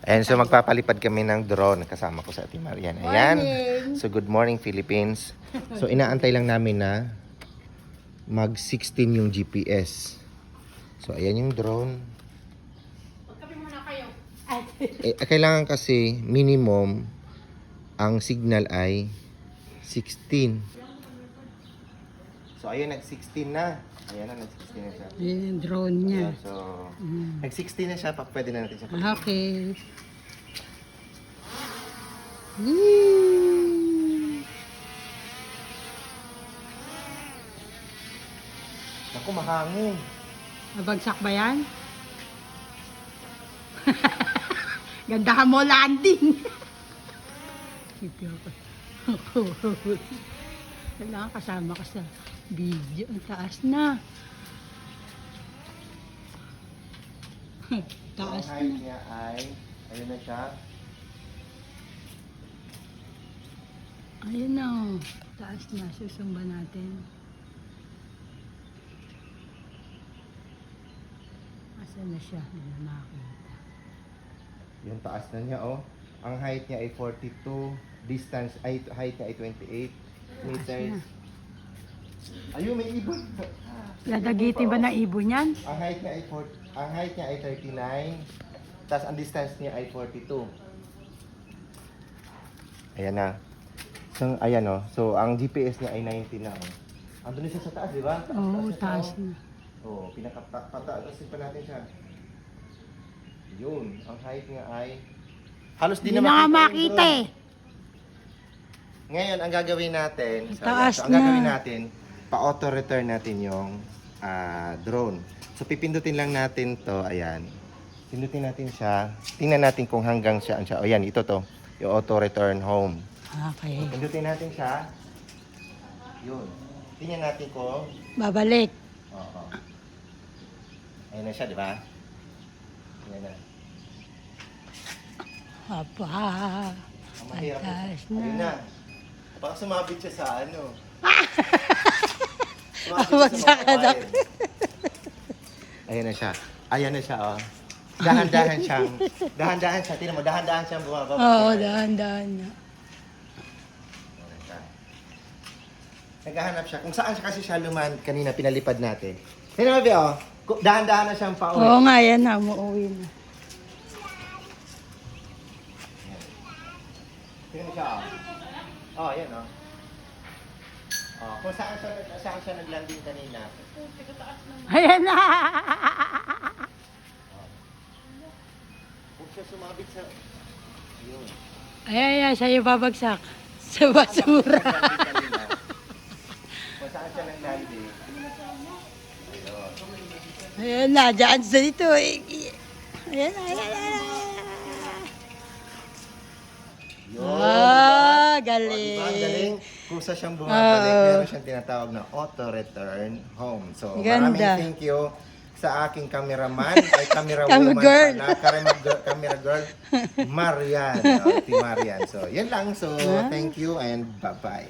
Ayan, so magpapalipad kami ng drone kasama ko sa Ate Marian. Ayan. Morning. So good morning Philippines. So inaantay lang namin na mag 16 yung GPS. So ayan yung drone. Magkape muna kayo. Kailangan kasi minimum ang signal ay 16. So ayun, nag-16 na. Ayan na, nag-16 na siya. Yun yung drone niya. Ayan, so nag-16 na siya, pwede na natin siya. Okay. Yee! Naku, mahangin. Nabagsak ba yan? Ganda mo landing. Kailangan kasama ka sa video. Ang taas na. Taas Ang height na. niya ay, ayun na siya. Ayun na. Oh. Taas na. Susumba natin. Asan na siya? Hindi na makakita. Yung taas na niya, oh. Ang height niya ay 42. Distance, ay height niya ay 28 meters. Ayun, may ibon. Ladagitin ba na ibon yan? Ang height niya ay ang height niya ay 39. Tapos ang distance niya ay 42. Ayan na. So, ayan oh. So, ang GPS niya ay 90 na oh. Andun na siya sa taas, di ba? Oo, siya, taas oh. na. Oo, pinakapataagasin pa natin siya. Yun, ang height niya ay halos di Hindi na na nga makita yung makita drone. eh. Ngayon, ang gagawin natin, Taas ang na. gagawin natin, pa-auto return natin yung drone. So, pipindutin lang natin to, ayan. Pindutin natin siya. Tingnan natin kung hanggang saan siya. O yan, ito to, yung auto return home. Okay. Pindutin natin siya. Yun. Tingnan natin kung, Babalik. oo. Ayan na siya, di ba? Ayan na. Aba. Ang mahirap Taas na. Ayun na. na. Baka sumabit siya sa ano. Bagsak ka na. Ayan na siya. Ayan na siya, oh. Dahan-dahan siya. Tingnan mo, dahan-dahan siyang bumababa. Oo, dahan-dahan na. Ayan na siya. Naghahanap siya. Kung saan siya kasi siya luman kanina, pinalipad natin. Tingnan mo, Bea, oh. Dahan-dahan na siyang pauwi. Oo nga, yan na. Umuwi na. Tingnan mo siya, oh. Oh, ayan, oh. Oh, kung saan siya naglanding kanina. Ayan na. Kung siya sumabit sa... Yun. Ayan, sa'yo babagsak. Sa basura. Kung saan siya naglanding. Ayun. Ayan na, dyan sa dito. Ayan na, ayan na. Yun, Ah, diba? galing. Diba? Galing. Kung sa siyang bumabalik, Oo. meron siyang tinatawag na auto-return home. So, Ganda. maraming thank you sa aking cameraman, ay camera Cam woman girl. pala, camera girl, Marian. Si Marian. So, yan lang. So, thank you and bye-bye.